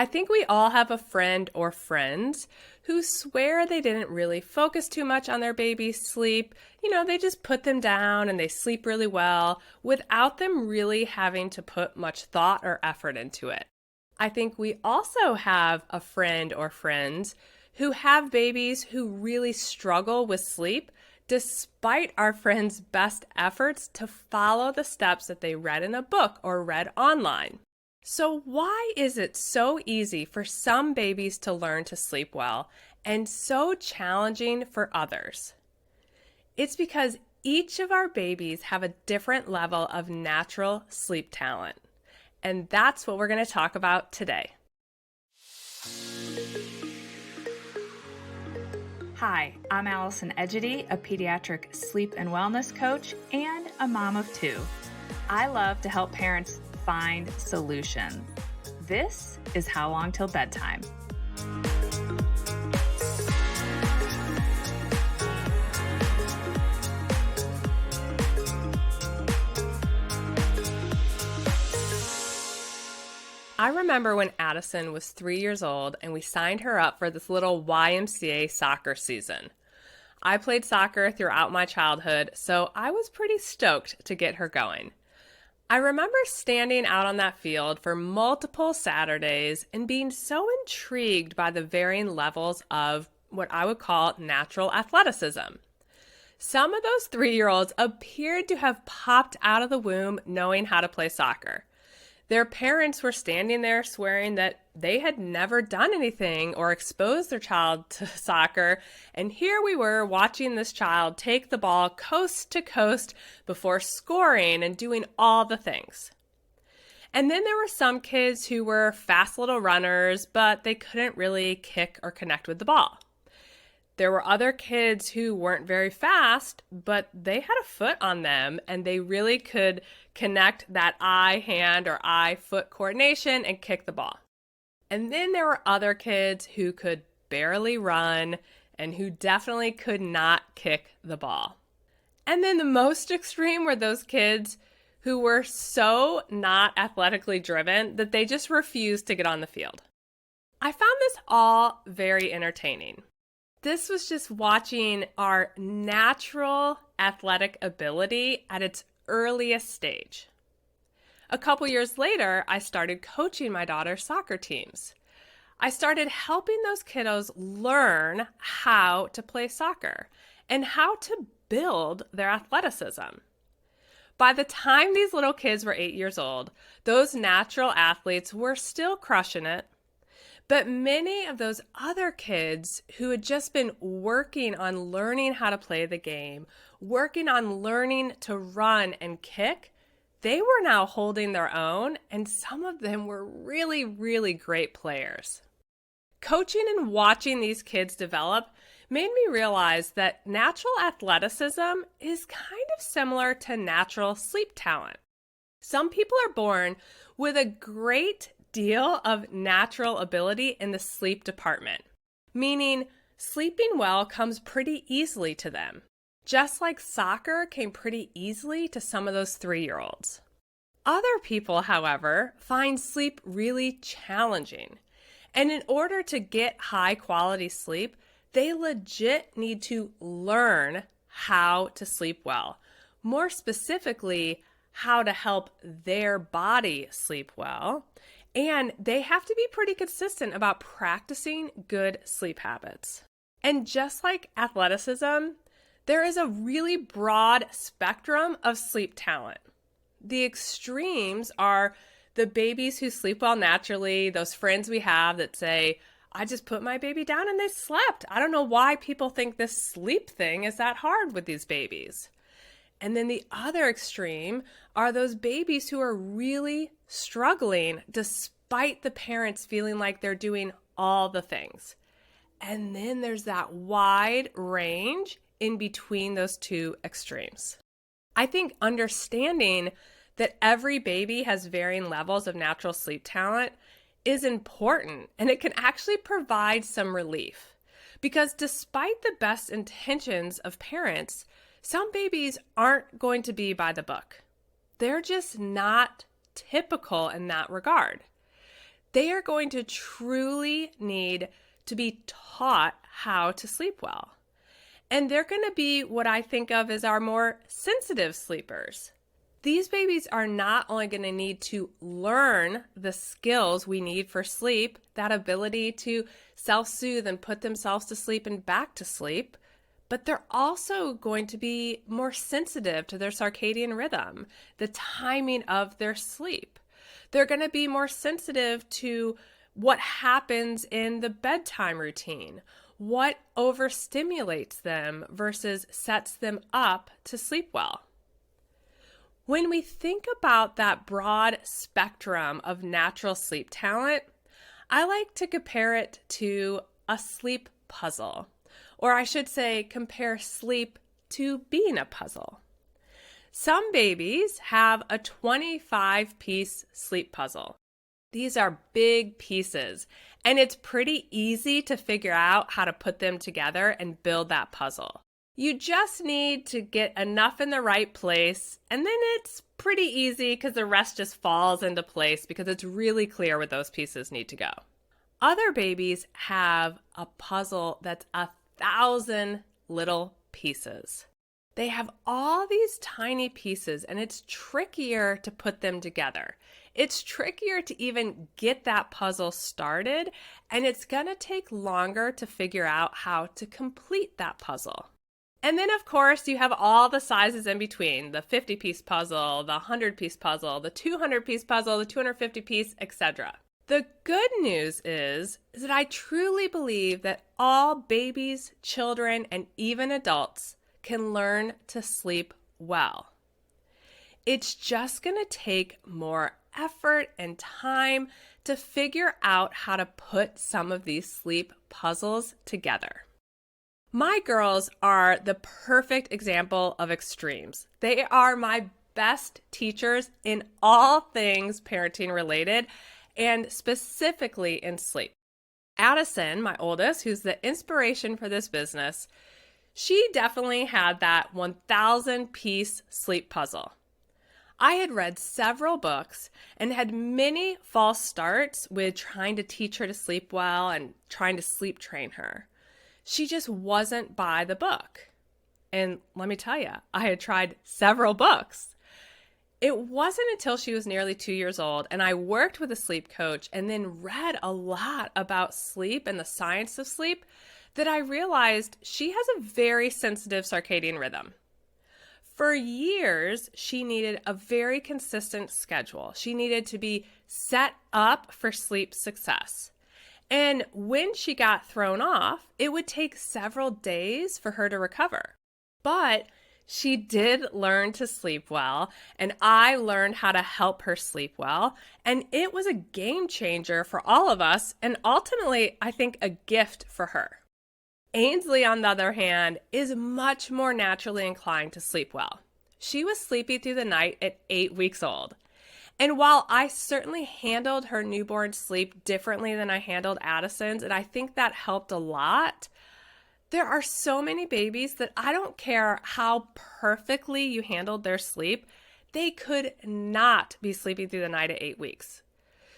I think we all have a friend or friends who swear they didn't really focus too much on their baby's sleep. They just put them down and they sleep really well without them really having to put much thought or effort into it. I think we also have a friend or friends who have babies who really struggle with sleep despite our friends' best efforts to follow the steps that they read in a book or read online. So why is it so easy for some babies to learn to sleep well and so challenging for others? It's because each of our babies have a different level of natural sleep talent. And that's what we're going to talk about today. Hi, I'm Allison Egidi, a pediatric sleep and wellness coach and a mom of two. I love to help parents find solutions. This is How Long Till Bedtime. I remember when Addison was 3 years old and we signed her up for this little YMCA soccer season. I played soccer throughout my childhood, so I was pretty stoked to get her going. I remember standing out on that field for multiple Saturdays and being so intrigued by the varying levels of what I would call natural athleticism. Some of those 3-year-olds appeared to have popped out of the womb knowing how to play soccer. Their parents were standing there swearing that they had never done anything or exposed their child to soccer, and here we were watching this child take the ball coast to coast before scoring and doing all the things. And then there were some kids who were fast little runners, but they couldn't really kick or connect with the ball. There were other kids who weren't very fast, but they had a foot on them and they really could connect that eye-hand or eye-foot coordination and kick the ball. And then there were other kids who could barely run and who definitely could not kick the ball. And then the most extreme were those kids who were so not athletically driven that they just refused to get on the field. I found this all very entertaining. This was just watching our natural athletic ability at its earliest stage. A couple years later, I started coaching my daughter's soccer teams. I started helping those kiddos learn how to play soccer and how to build their athleticism. By the time these little kids were 8 years old, those natural athletes were still crushing it. But many of those other kids who had just been working on learning how to play the game, working on learning to run and kick, they were now holding their own, and some of them were really, really great players. Coaching and watching these kids develop made me realize that natural athleticism is kind of similar to natural sleep talent. Some people are born with a great deal of natural ability in the sleep department, meaning sleeping well comes pretty easily to them, just like soccer came pretty easily to some of those 3-year-olds. Other people, however, find sleep really challenging, and in order to get high quality sleep, they legit need to learn how to sleep well. More specifically, how to help their body sleep well. And they have to be pretty consistent about practicing good sleep habits. And just like athleticism, there is a really broad spectrum of sleep talent. The extremes are the babies who sleep well naturally, those friends we have that say, I just put my baby down and they slept. I don't know why people think this sleep thing is that hard with these babies. And then the other extreme are those babies who are really struggling despite the parents feeling like they're doing all the things. And then there's that wide range in between those two extremes. I think understanding that every baby has varying levels of natural sleep talent is important, and it can actually provide some relief. Because despite the best intentions of parents, some babies aren't going to be by the book. They're just not typical in that regard. They are going to truly need to be taught how to sleep well. And they're going to be what I think of as our more sensitive sleepers. These babies are not only going to need to learn the skills we need for sleep, that ability to self-soothe and put themselves to sleep and back to sleep, but they're also going to be more sensitive to their circadian rhythm, the timing of their sleep. They're going to be more sensitive to what happens in the bedtime routine, what overstimulates them versus sets them up to sleep well. When we think about that broad spectrum of natural sleep talent, I like to compare it to a sleep puzzle, or I should say compare sleep to being a puzzle. Some babies have a 25-piece sleep puzzle. These are big pieces, and it's pretty easy to figure out how to put them together and build that puzzle. You just need to get enough in the right place, and then it's pretty easy because the rest just falls into place because it's really clear where those pieces need to go. Other babies have a puzzle that's 1,000 little pieces. They have all these tiny pieces, and it's trickier to put them together. It's trickier to even get that puzzle started, and it's going to take longer to figure out how to complete that puzzle. And then, of course, you have all the sizes in between, the 50-piece puzzle, the 100-piece puzzle, the 200-piece puzzle, the 250-piece, etc. The good news is that I truly believe that all babies, children, and even adults can learn to sleep well. It's just going to take more effort and time to figure out how to put some of these sleep puzzles together. My girls are the perfect example of extremes. They are my best teachers in all things parenting related, and specifically in sleep. Addison, my oldest, who's the inspiration for this business, she definitely had that 1,000-piece sleep puzzle. I had read several books and had many false starts with trying to teach her to sleep well and trying to sleep train her. She just wasn't by the book. And let me tell you, I had tried several books. It wasn't until she was nearly 2 years old and I worked with a sleep coach and then read a lot about sleep and the science of sleep that I realized she has a very sensitive circadian rhythm. For years, she needed a very consistent schedule. She needed to be set up for sleep success. And when she got thrown off, it would take several days for her to recover. But she did learn to sleep well, and I learned how to help her sleep well, and it was a game changer for all of us, and ultimately, I think, a gift for her. Ainsley, on the other hand, is much more naturally inclined to sleep well. She was sleepy through the night at 8 weeks old. And while I certainly handled her newborn sleep differently than I handled Addison's, and I think that helped a lot, there are so many babies that I don't care how perfectly you handled their sleep, they could not be sleeping through the night at 8 weeks.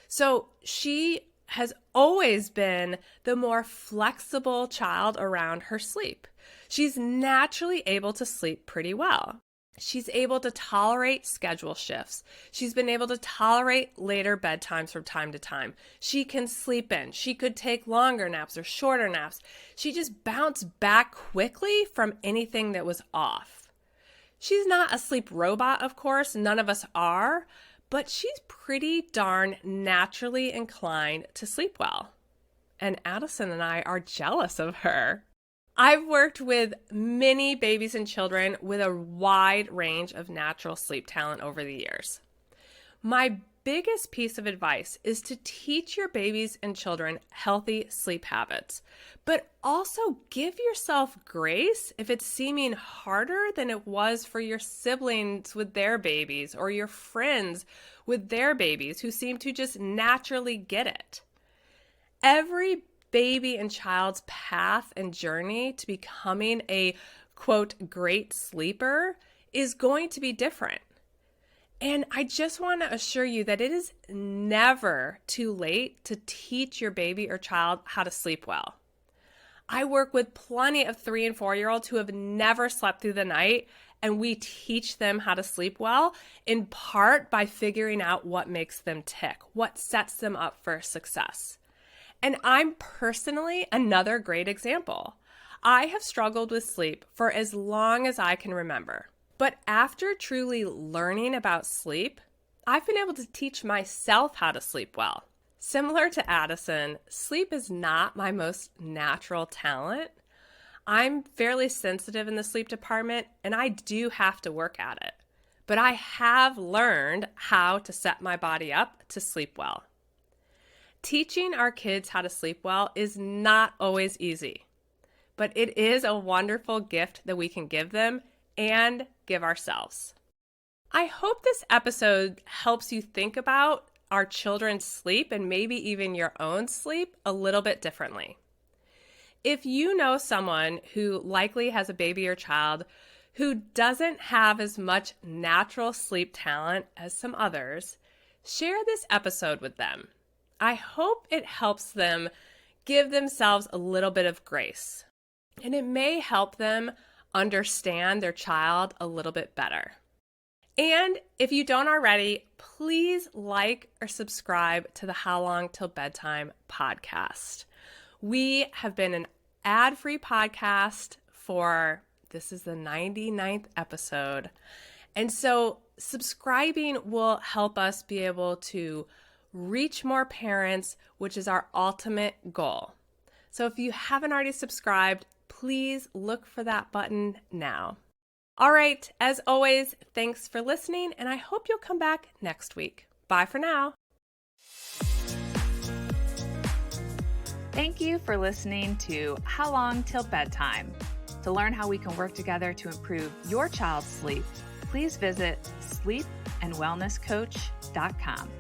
So she has always been the more flexible child around her sleep. She's naturally able to sleep pretty well. She's able to tolerate schedule shifts. She's been able to tolerate later bedtimes from time to time. She can sleep in. She could take longer naps or shorter naps. She just bounced back quickly from anything that was off. She's not a sleep robot, of course. None of us are. But she's pretty darn naturally inclined to sleep well. And Addison and I are jealous of her. I've worked with many babies and children with a wide range of natural sleep talent over the years. My biggest piece of advice is to teach your babies and children healthy sleep habits, but also give yourself grace if it's seeming harder than it was for your siblings with their babies or your friends with their babies who seem to just naturally get it. Every baby and child's path and journey to becoming a, quote, great sleeper is going to be different. And I just want to assure you that it is never too late to teach your baby or child how to sleep well. I work with plenty of 3 and 4-year-olds who have never slept through the night, and we teach them how to sleep well, in part by figuring out what makes them tick, what sets them up for success. And I'm personally another great example. I have struggled with sleep for as long as I can remember. But after truly learning about sleep, I've been able to teach myself how to sleep well. Similar to Addison, sleep is not my most natural talent. I'm fairly sensitive in the sleep department, and I do have to work at it. But I have learned how to set my body up to sleep well. Teaching our kids how to sleep well is not always easy, but it is a wonderful gift that we can give them and give ourselves. I hope this episode helps you think about our children's sleep and maybe even your own sleep a little bit differently. If you know someone who likely has a baby or child who doesn't have as much natural sleep talent as some others, share this episode with them. I hope it helps them give themselves a little bit of grace, and it may help them understand their child a little bit better. And if you don't already, please like or subscribe to the How Long Till Bedtime podcast. We have been an ad-free podcast this is the 99th episode. And so subscribing will help us be able to reach more parents, which is our ultimate goal. So if you haven't already subscribed, please look for that button now. All right, as always, thanks for listening, and I hope you'll come back next week. Bye for now. Thank you for listening to How Long Till Bedtime. To learn how we can work together to improve your child's sleep, please visit sleepandwellnesscoach.com.